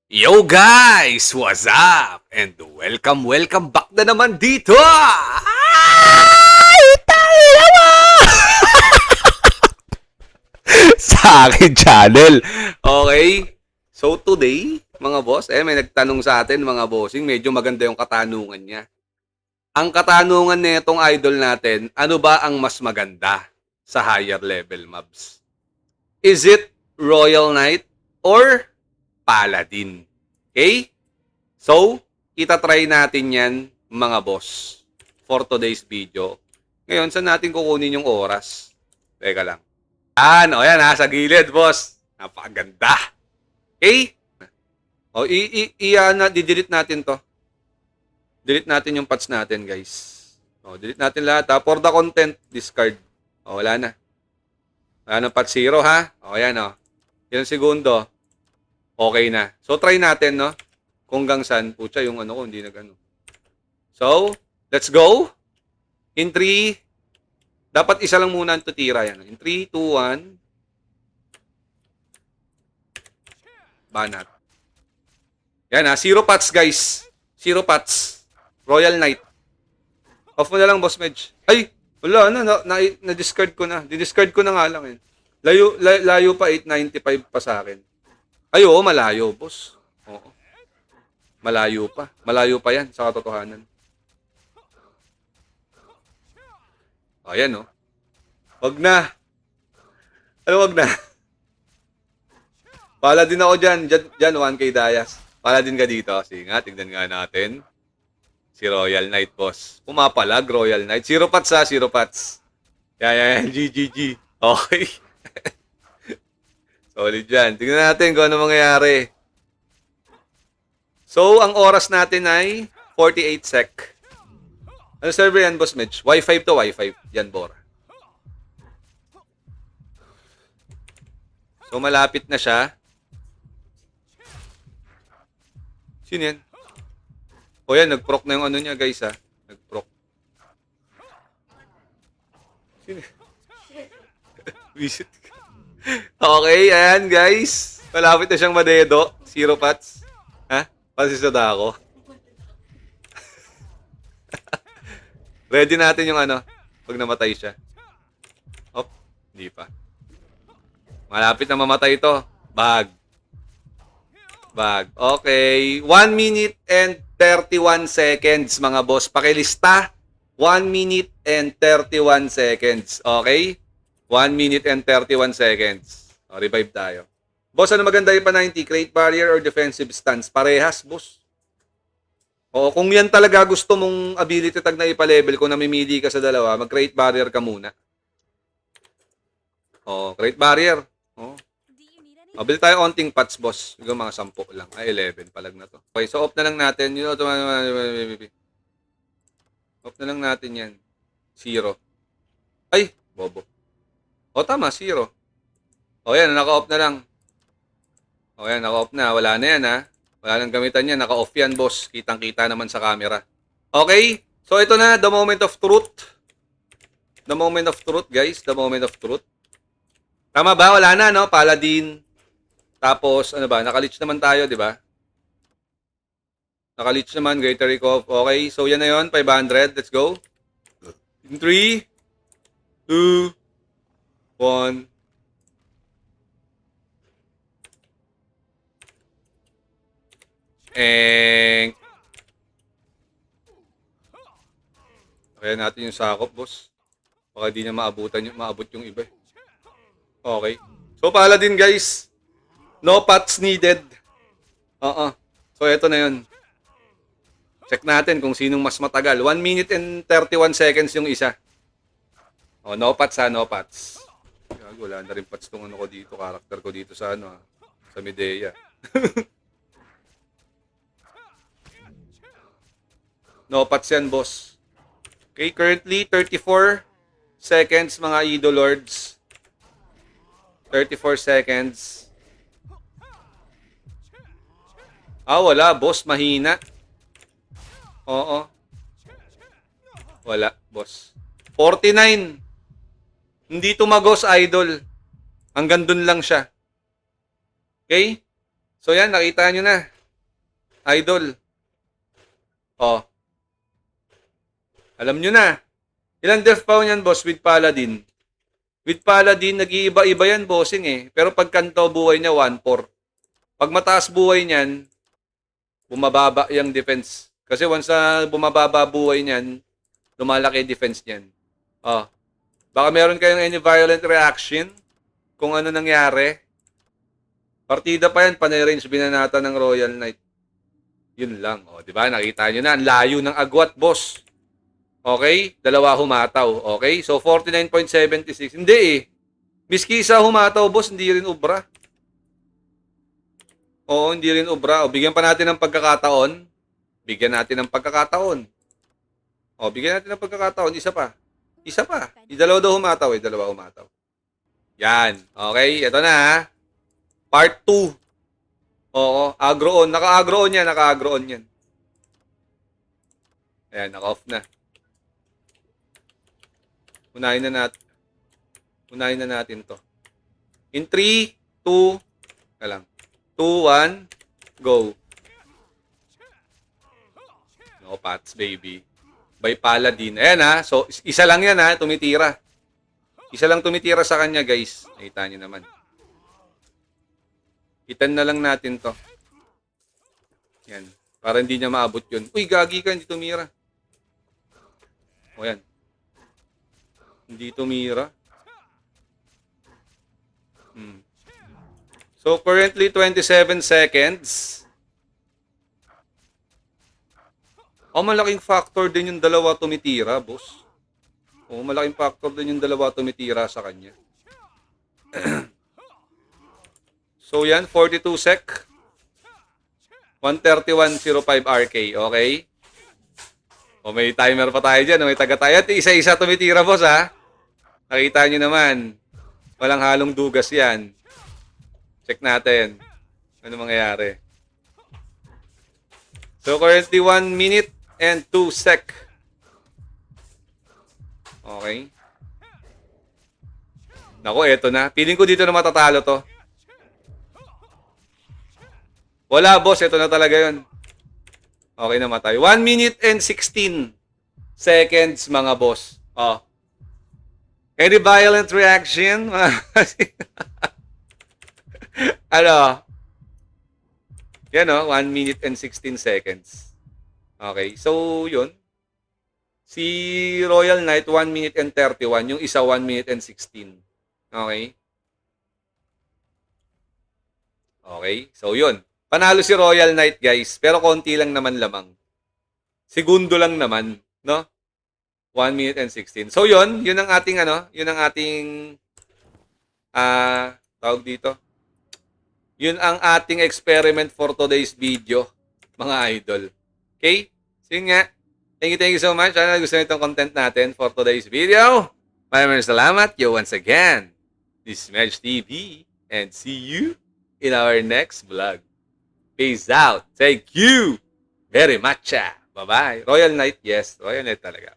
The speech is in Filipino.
Yo guys! What's up? And welcome back na naman dito! Ay! Dalawa! Sa akin channel. Okay? So today, mga boss, may nagtanong sa atin mga bossing, medyo maganda yung katanungan niya. Ang katanungan nitong idol natin, ano ba ang mas maganda sa higher level mobs? Is it Royal Knight or Paladin? Okay? So, itatry natin yan, mga boss, for today's video. Ngayon, saan natin kukunin yung oras? Teka lang. O yan ha, sa gilid, boss. Napakaganda. Okay? O, di-delete natin to. Delete natin yung patch natin, guys. O, delete natin lahat ha. For the content, discard. O, wala na. Wala na patch 0 ha. O, yan o. Yung segundo. Okay na. So, try natin, no? Kung hanggang saan. Pucha, yung ano ko, hindi nag-ano. So, let's go. In 3, dapat isa lang muna ang tutira yan. In 3, 2, 1. Banat. Yan ha. 0 pots, guys. 0 pots. Royal Knight. Off mo na lang, Boss Medj. Ay! Wala, na-discard ko na. Di-discard ko na nga lang eh. Layo pa, 895 pa sa akin. Ay, oo, malayo, boss. Oo. Malayo pa. Malayo pa yan sa katotohanan. O, yan, no? Wag na. Ano, wag na? Pala din ako dyan. Dyan, 1K Dayas. Pala din ka dito. Sige nga, tignan nga natin. Si Royal Knight, boss. Pumapalag, Royal Knight. 0 pots ha, 0 pots. Yan. GGG. Okay. Solid dyan. Tingnan natin kung ano mangyayari. So, ang oras natin ay 48 sec. Ano server yan, Boss Mitch? Wi-Fi to Wi-Fi. Yan, Bora. So, malapit na siya. Sino yan? O yan, nag-proc na yung ano niya, guys, ha. Nag-proc. Sino? Visit ka. Okay, ayan, guys. Malapit na siyang madedo. 0 pots. Ha? Pasisada ako. Ready natin yung ano, pag namatay siya. Hop, hindi pa. Malapit na mamatay ito. Bag. Okay. 1 minute and 31 seconds, mga boss. Pakilista. 1 minute and 31 seconds. Okay? 1 minute and 31 seconds. O, revive tayo. Boss, ano maganda yung pa-90? Create barrier or defensive stance? Parehas, boss. O, kung yan talaga gusto mong ability tag na ipa-level, kung namimili ka sa dalawa, mag-create barrier ka muna. O, create barrier. O. O, bili tayo onting pots, boss. Yung mga 10 lang. Ay, 11. Palag na to. Okay, so off na lang natin. Off na lang natin yan. 0. Ay, bobo. O, tama, 0. O, yan, naka-off na lang. O, yan, naka-off na. Wala na yan, ha. Wala nang gamitan yan. Naka-off yan, boss. Kitang-kita naman sa camera. Okay? So, ito na, the moment of truth. The moment of truth, guys. The moment of truth. Tama ba? Wala na, no? Paladin. Tapos, ano ba? Naka-leech naman tayo, di ba? Naka-leech naman. Greater Recov. Okay. So, yan na yun. 500. Let's go. In 3, 2, 1. Kaya natin yung sakop, boss. Baka di niya maabot yung iba. Okay. So, Paladin, guys. No pots needed. So, ito na yun. Check natin kung sinong mas matagal. 1 minute and 31 seconds yung isa. O, no pots ha, no pots. Wala na rin pots tong ano ko dito. Character ko dito sa ano ha. Sa Medea. No pots yan, boss. Okay, currently 34 seconds mga idolords. 34 seconds. Wala, boss. Mahina. Oo. Wala, boss. 49. Hindi tumagos, idol. Hanggang dun lang siya. Okay? So yan, nakita nyo na. idol. Oh, alam nyo na. Ilang death power niyan, boss, with Paladin? With Paladin, nag-iiba-iba yan, bossing eh. Pero pag kanto buhay niya, 1-4. Pag mataas buhay niyan, bumababa yung defense. Kasi once na bumababa buhay niyan, lumalaki defense niyan. Oh, baka meron kayong any violent reaction kung ano nangyari. Partida pa yan, panay-range binanata ng Royal Knight. Yun lang. O, di ba? Nakita nyo na. Ang layo ng agwat, boss. Okay? Dalawa humataw. Okay? So, 49.76. Hindi eh. Miski isa humataw, boss, hindi rin ubra. Oo, hindi rin ubra. O, bigyan pa natin ng pagkakataon. Bigyan natin ng pagkakataon. O, bigyan natin ng pagkakataon. Isa pa. Isa pa. Dalawa daw humataw eh. Dalawa humataw. Yan. Okay? Ito na ha. Part 2. Oo. Agro on. Naka-agro on yan. Naka-agro on yan. Ayan. Naka-off na. Unahin na natin to. In 3, 2, lang. 2, 1, go. No pats, baby. By Paladin. Ayan ha. So, isa lang yan ha. Tumitira. Isa lang tumitira sa kanya, guys. Nakita nyo naman. Itan na lang natin to. Yan. Para hindi niya maabot yun. Uy, gagi ka. Hindi tumira. O yan. Hindi tumira. So, currently, 27 seconds. O, malaking factor din yung dalawa tumitira, boss. O, malaking factor din yung dalawa tumitira sa kanya. So, yan. 42 sec. 131.05 RK. Okay? O, may timer pa tayo dyan. May taga tayo. At isa-isa tumitira, boss, ha? Nakita nyo naman. Walang halong dugas yan. Check natin. Ano mangyayari? So, currently 1 minute and 2 sec. Okay. Naku, eto na. Feeling ko dito na matatalo to. Wala, boss. Ito na talaga yun. Okay, namatay. 1 minute and 16 seconds, mga boss. Oh. Any violent reaction? Ano? Yan o, 1 minute and 16 seconds. Okay, so yun. Si Royal Knight, 1 minute and 31. Yung isa, 1 minute and 16. Okay? Okay, so yun. Panalo si Royal Knight, guys. Pero konti lang naman lamang. Segundo lang naman, no? 1 minute and 16. So yun ang ating yun ang ating tawag dito. Yun ang ating experiment for today's video, mga idol. Okay? So yun nga. Thank you so much. Sana gusto nyo itong content natin for today's video. Maraming salamat. Yo, once again, this is Medj TV and see you in our next vlog. Peace out. Thank you very much. Bye-bye. Royal Knight, yes. Royal Knight talaga.